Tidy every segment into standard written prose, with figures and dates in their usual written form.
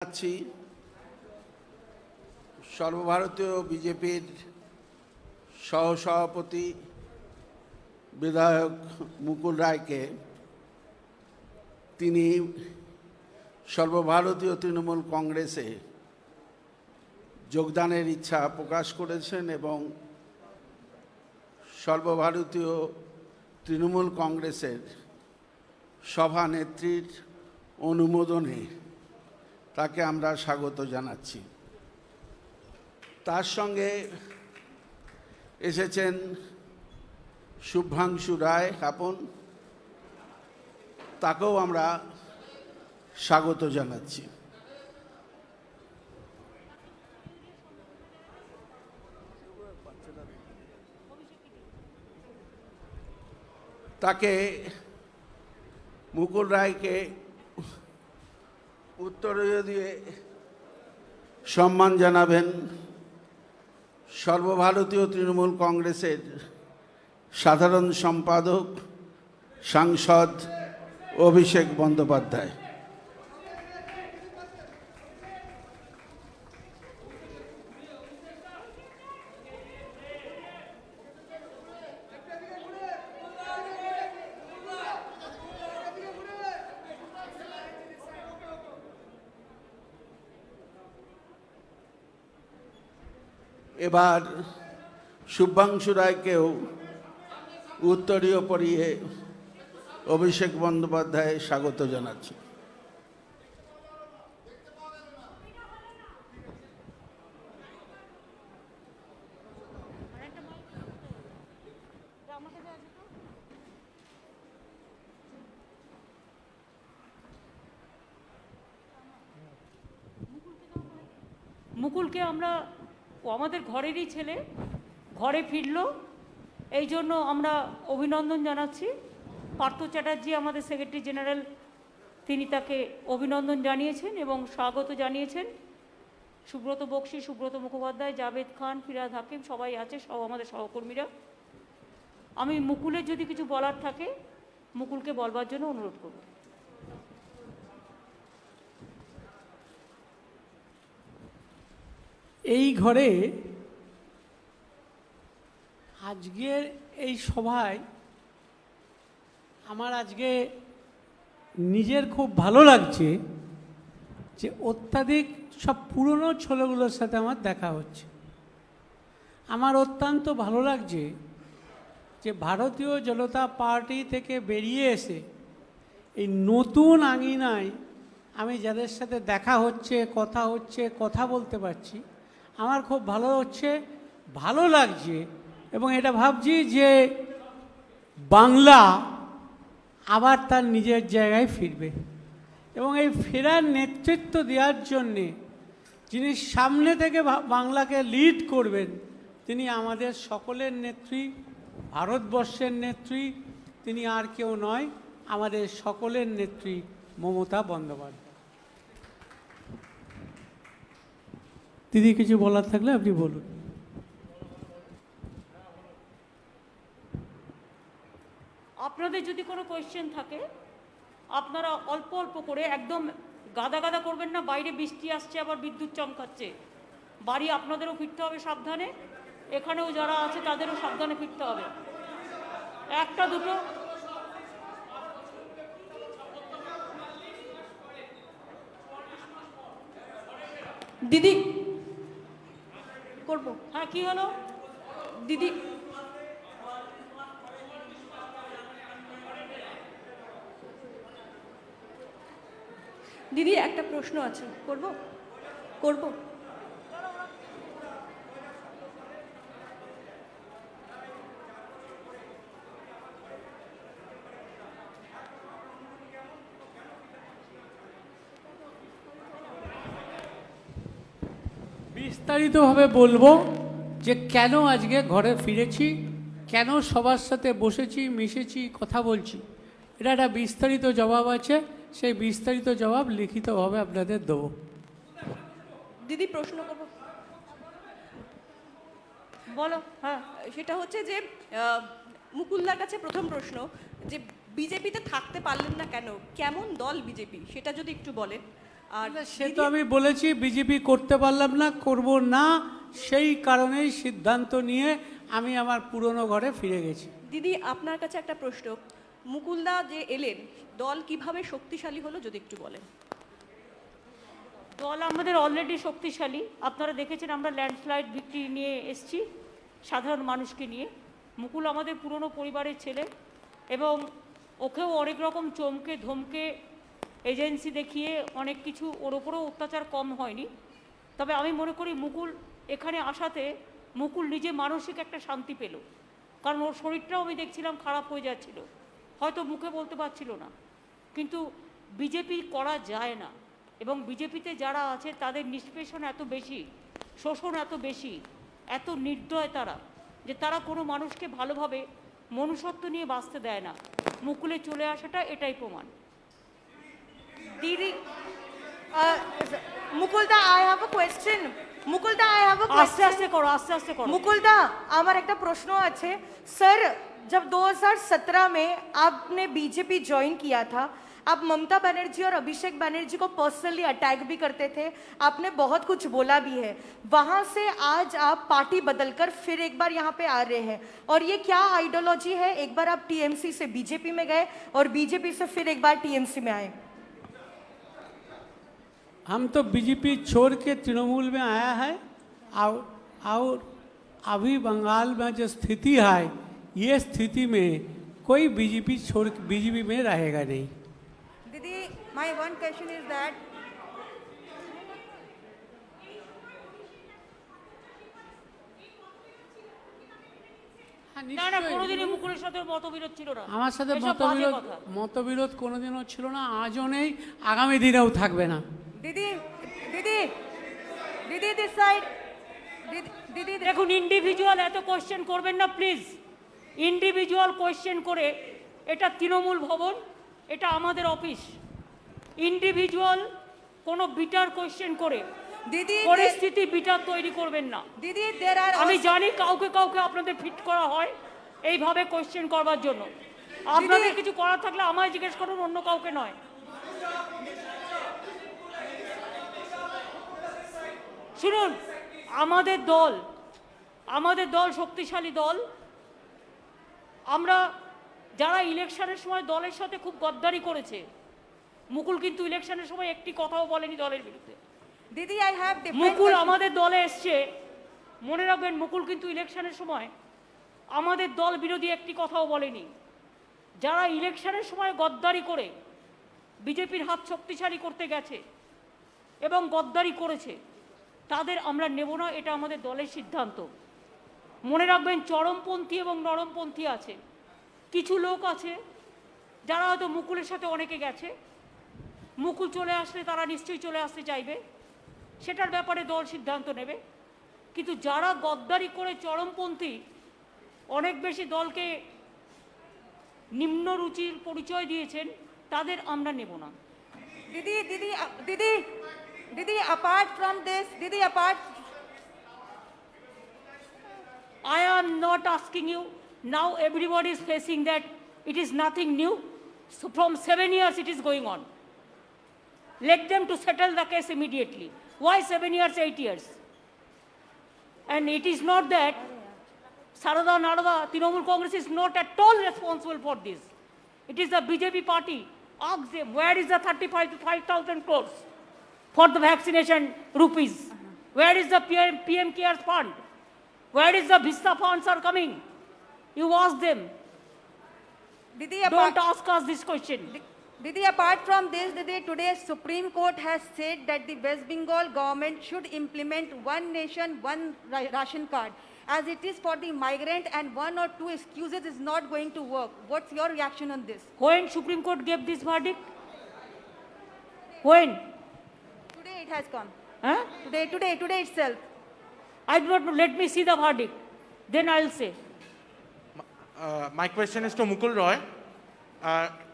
জানাচ্ছি সর্বভারতীয় বিজেপির সহসভাপতি বিধায়ক মুকুল রায়কে তিনি সর্বভারতীয় তৃণমূল কংগ্রেসে যোগদানের ইচ্ছা প্রকাশ করেছেন এবং সর্বভারতীয় তৃণমূল কংগ্রেসের সভানেত্রীর অনুমোদনে তাকে আমরা স্বাগত জানাচ্ছি। তার সঙ্গে এসেছেন শুভ্রাংশু রায় আপন, তাকেও আমরা স্বাগত জানাচ্ছি। তাকে মুকুল রায়কে উত্তরীয় দিয়ে সম্মান জানাবেন সর্বভারতীয় তৃণমূল কংগ্রেসের সাধারণ সম্পাদক সাংসদ অভিষেক বন্দ্যোপাধ্যায়। এবার শুভ্রাংশু রায়কেও উত্তরীয় পরিয়ে অভিষেক বন্দ্যোপাধ্যায় স্বাগত জানাচ্ছি। মুকুলকে আমরা আমাদের ঘরেরই ছেলে, ঘরে ফিরল, এই জন্য আমরা অভিনন্দন জানাচ্ছি। পার্থ চ্যাটার্জি আমাদের সেক্রেটারি জেনারেল, তিনি তাকে অভিনন্দন জানিয়েছেন এবং স্বাগত জানিয়েছেন। সুব্রত বক্সী, সুব্রত মুখোপাধ্যায়, জাভেদ খান, ফিরাদ হাকিম সবাই আছে, সব আমাদের সহকর্মীরা। আমি মুকুলের যদি কিছু বলার থাকে মুকুলকে বলবার জন্য অনুরোধ করব। এই ঘরে আজকের এই সভায় আমার আজকে নিজের খুব ভালো লাগছে যে অত্যাধিক সব পুরনো ছেলেগুলোর সাথে আমার দেখা হচ্ছে। আমার অত্যন্ত ভালো লাগছে যে ভারতীয় জনতা পার্টি থেকে বেরিয়ে এসে এই নতুন আঙিনায় আমি যাদের সাথে দেখা হচ্ছে, কথা বলতে পারছি, আমার খুব ভালো লাগছে এবং এটা ভাবছি যে বাংলা আবার তার নিজের জায়গায় ফিরবে এবং এই ফেরার নেতৃত্ব দেওয়ার জন্যে যিনি সামনে থেকে বাংলাকে লিড করবেন তিনি আমাদের সকলের নেত্রী, ভারতবর্ষের নেত্রী, তিনি আর কেউ নয়, আমাদের সকলের নেত্রী মমতা বন্দ্যোপাধ্যায়। দিদি কিছু বলার থাকলে আপনি বলুন। আপনাদের যদি কোনো কোয়েশ্চেন থাকে আপনারা অল্প অল্প করে, একদম গাদা গাদা করবেন না। বাইরে বৃষ্টি আসছে, আবার বিদ্যুৎ চমকাচ্ছে। বাড়ি আপনাদেরও ফিরতে হবে সাবধানে, এখানেও যারা আছে তাদেরও সাবধানে ফিরতে হবে। একটা দুটো দিদি করবো। হ্যাঁ, কি হলো দিদি? দিদি একটা প্রশ্ন আছে, করবো? বিস্তারিতভাবে বলবো যে কেন আজকে ঘরে ফিরেছি, কেন সবার সাথে বসেছি, মিশেছি, কথা বলছি। এটা একটা বিস্তারিত জবাব আছে, সেই বিস্তারিত জবাব লিখিতভাবে আপনাদের দেবো। দিদি প্রশ্ন করবো? বলো। হ্যাঁ, সেটা হচ্ছে যে মুকুলদার কাছে প্রথম প্রশ্ন যে বিজেপিতে থাকতে পারলেন না কেন, কেমন দল বিজেপি, সেটা যদি একটু বলেন। আর সে তো আমি বলেছি বিজেপি করতে পারলাম না, করব না, সেই কারণেই সিদ্ধান্ত নিয়ে আমি আমার পুরনো ঘরে ফিরে গেছি। দিদি আপনার কাছে একটা প্রশ্ন, মুকুলদা যে এলেন, দল কিভাবে শক্তিশালী হলো যদি একটু বলেন। দল আমাদের অলরেডি শক্তিশালী। আপনারা দেখেছেন আমরা ল্যান্ডস্লাইড ভিক্টরি নিয়ে এসেছি সাধারণ মানুষকে নিয়ে। মুকুল আমাদের পুরনো পরিবারের ছেলে এবং ওকেও অনেক রকম চমকে ধমকে এজেন্সি দেখিয়ে অনেক কিছু ওর ওপরেও অত্যাচার কম হয়নি। তবে আমি মনে করি মুকুল এখানে আসাতে মুকুল নিজে মানসিক একটা শান্তি পেল, কারণ ওর শরীরটাও আমি দেখছিলাম খারাপ হয়ে যাচ্ছিল, হয়তো মুখে বলতে পারছিল না। কিন্তু বিজেপি করা যায় না, এবং বিজেপিতে যারা আছে তাদের নিষ্পেষণ এত বেশি, শোষণ এত বেশি, এত নির্দয় তারা, যে তারা কোনো মানুষকে ভালোভাবে মনুষ্যত্ব নিয়ে বাঁচতে দেয় না। মুকুলে চলে আসাটা এটাই প্রমাণ। Didi, Mukulda, I have a question. Mukulda, I have a আস্তে question. আস্তে করো, আস্তে আস্তে করো। मुकुलदा আমার একটা प्रश्न আছে सर, जब 2017 में आपने बीजेपी ज्वाइन किया था, आप ममता बनर्जी और अभिषेक बनर्जी को पर्सनली अटैक भी करते थे, आपने बहुत कुछ बोला भी है। वहां से आज आप पार्टी बदलकर फिर एक बार यहाँ पे आ रहे हैं, और ये क्या आइडियोलॉजी है? एक बार आप टीएमसी से बीजेपी में गए और बीजेपी से फिर एक बार टीएमसी में आए। हम तो बीजेपी छोड़ के तृणमूल में आया है, और अभी बंगाल में जो स्थिति है, ये स्थिति में कोई बीजेपी छोड़ बीजेपी में रहेगा नहीं। Didi, my one question is that না না, কোনোদিনই মুকুলের সাথে মতবিরোধ ছিল না। আমার সাথে এসব বাজে মতবিরোধ কথা। মতবিরোধ কোনোদিনও ছিল না, আজও নেই, আগামী দিনেও থাকবে না। Didi, Didi, Didi, this side. Didi, দেখুন, ইন্ডিভিজুয়াল এত কোয়েশ্চেন করবেন না প্লিজ। ইন্ডিভিজুয়াল কোয়েশ্চেন করে, এটা তৃণমূল ভবন, এটা আমাদের অফিস। ইন্ডিভিজুয়াল কোনো বিটার কোয়েশ্চেন করে Didi, পরিস্থিতি বিটার তৈরি করবেন না। Didi, there are আমি also, জানি কাউকে কাউকে আপনাদের ফিট করা হয় এইভাবে কোয়েশ্চেন করবার জন্য। আপনাদের কিছু করার থাকলে আমায় জিজ্ঞেস করুন, অন্য কাউকে নয়। শুনুন, আমাদের দল শক্তিশালী দল। আমরা যারা ইলেকশনের সময় দলের সাথে খুব গদ্দারি করেছে, মুকুল কিন্তু ইলেকশনের সময় একটি কথাও বলেনি দলের বিরুদ্ধে। Didi, I have different Mukul questions. আমাদের দলে এসছে, মনে রাখবেন, মুকুল কিন্তু ইলেকশনের সময় আমাদের দল বিরোধী একটি কথাও বলেনি। যারা ইলেকশনের সময় গদ্দারি করে বিজেপির হাত শক্তিশালী করতে গেছে এবং গদ্দারি করেছে, তাদের আমরা নেব না, এটা আমাদের দলের সিদ্ধান্ত। মনে রাখবেন, চরমপন্থী এবং নরমপন্থী আছে। কিছু লোক আছে যারা হয়তো মুকুলের সাথে অনেকে গেছে, মুকুল চলে আসলে তারা নিশ্চয়ই চলে আসতে চাইবে, সেটার ব্যাপারে দল সিদ্ধান্ত নেবে। কিন্তু যারা গদ্দারি করে চরমপন্থী, অনেক বেশি দলকে নিম্ন রুচির পরিচয় দিয়েছেন, তাদের আমরা নেব না। Didi, apart from this, Didi, apart. I am not asking you, now everybody is facing that it is nothing new. So from 7 years it is going on. Let them to settle the case immediately. Why 7 years, 8 years? And it is not that Sarada Narada, Trinamool Congress is not at all responsible for this. It is the BJP party. Ask them, where is the 35,000 crores for the vaccination rupees? Where is the PM Cares Fund? Where is the Vista funds are coming? You ask them. Didi, Don't ask us this question. Didi, apart from this, Didi, today Supreme Court has said that the West Bengal government should implement one nation, one ration card, as it is for the migrant, and one or two excuses is not going to work. What's your reaction on this? When Supreme Court gave this verdict? When? Today it has come. Huh? Today itself. I do not know. Let me see the verdict. Then I'll say. My question is to Mukul Roy.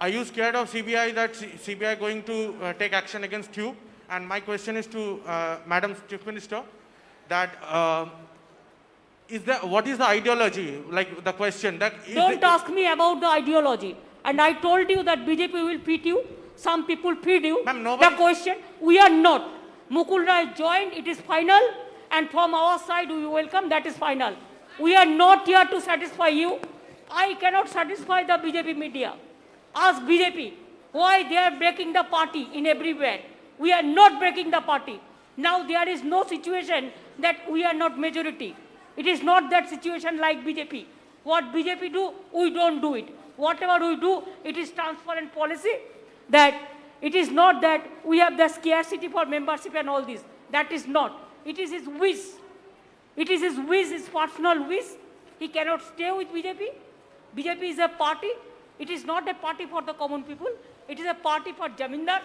Are you scared of CBI, that CBI going to take action against you? And my question is to Madam Chief Minister, that what is the ideology? Like the question that Don't ask me about the ideology. And I told you that BJP will beat you some people feed you. Ma'am, The nobody- question, we are not. Mukul Roy joined, it is final, and from our side we welcome, that is final. We are not here to satisfy you. I cannot satisfy the BJP media. Ask BJP why they are breaking the party in everywhere. We are not breaking the party. Now there is no situation that we are not majority. It is not that situation like BJP. What BJP do, we don't do it. Whatever we do, it is transparent policy. That it is not that we have the scarcity for membership and all this. That is not. It is his wish. It is his wish, his personal wish. He cannot stay with BJP. BJP is a party. It is not a party for the common people. It is a party for jamindars.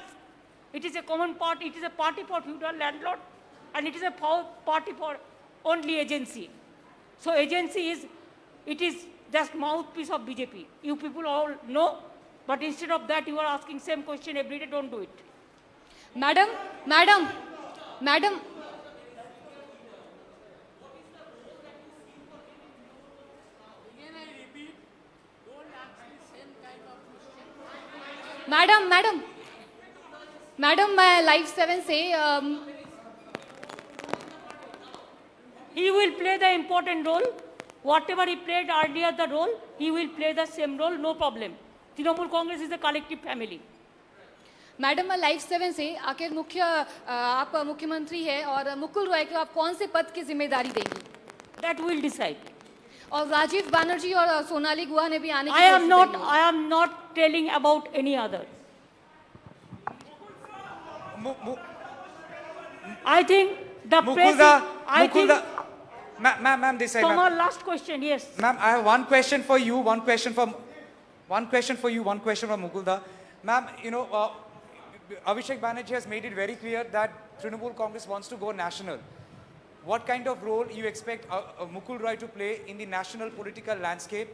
It is a common party. It is a party for feudal landlord. And it is a party for only agency. So agency is, it is just mouthpiece of BJP. You people all know. But instead of that, you are asking same question every day. Don't do it. Madam, मैं live 7 से He will play the important role. Whatever he played earlier the role, he will play the same role, no problem. Trinamool Congress is a collective family. Madam मैं live 7 से आखिर आप मुख्यमंत्री है और मुकुल रॉय को आप कौन से पद की जिम्मेदारी देंगी? That will decide. और राजीव बनर्जी और सोनाली गुहा ने भी आने की I कोशिश की है। am not telling about any other. I think the Mukulda, I think, ma'am, this side, Come ma'am. on, last question, yes. Ma'am, I have one question for you, one question for Mukulda. Ma'am, you know, Abhishek Banerjee has made it very clear that Trinamool Congress wants to go national. What kind of role you expect Mukul Roy to play in the national political landscape?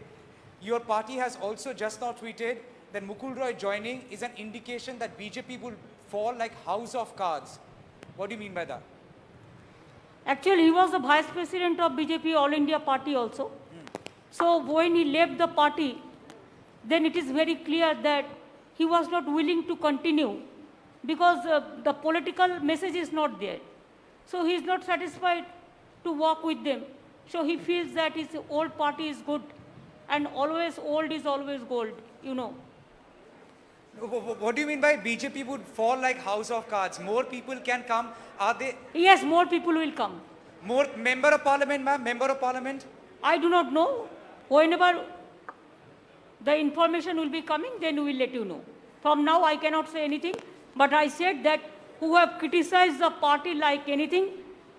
Your party has also just now tweeted that Mukul Roy joining is an indication that BJP will fall like house of cards. What do you mean by that? Actually, he was the vice president of BJP All India Party also. So when he left the party, then it is very clear that he was not willing to continue because the political message is not there. So he is not satisfied to work with them. So he feels that his old party is good and always old is always gold, you know. What do you mean by BJP would fall like house of cards? More people can come. Are they Yes, more people will come. more member of parliament, ma'am? Member of parliament? I do not know. Whenever the information will be coming, then we will let you know. From now, I cannot say anything, but I said that who have criticized the party like anything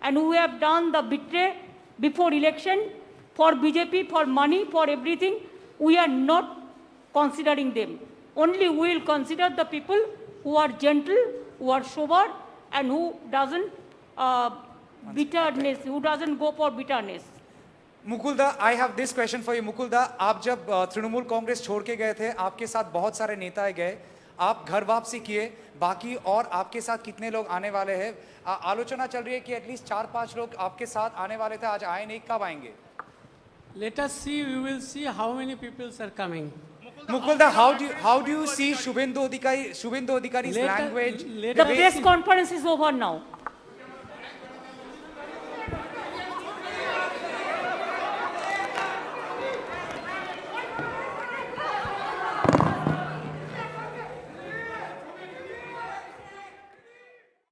and who have done the betray before election for BJP, for money, for everything, we are not considering them. Only we will consider the people who are gentle, who are sober, and who doesn't bitterness, who doesn't go for bitterness. मुकुलदा, I have this question for you. मुकुलदा, आप जब तृणमूल कांग्रेस छोड़ के गए थे, आपके साथ बहुत सारे नेता गए, आप घर वापसी किए, बाकी और आपके साथ कितने लोग आने वाले हैं? आलोचना चल रही है कि एटलीस्ट 4-5 लोग आपके साथ आने वाले थे, आज आए नहीं, कब आएंगे? Let us see, we will see how many people are coming. Mukulda, how do you see Shubhendu Adhikari's language? Let The us press see. conference is over now.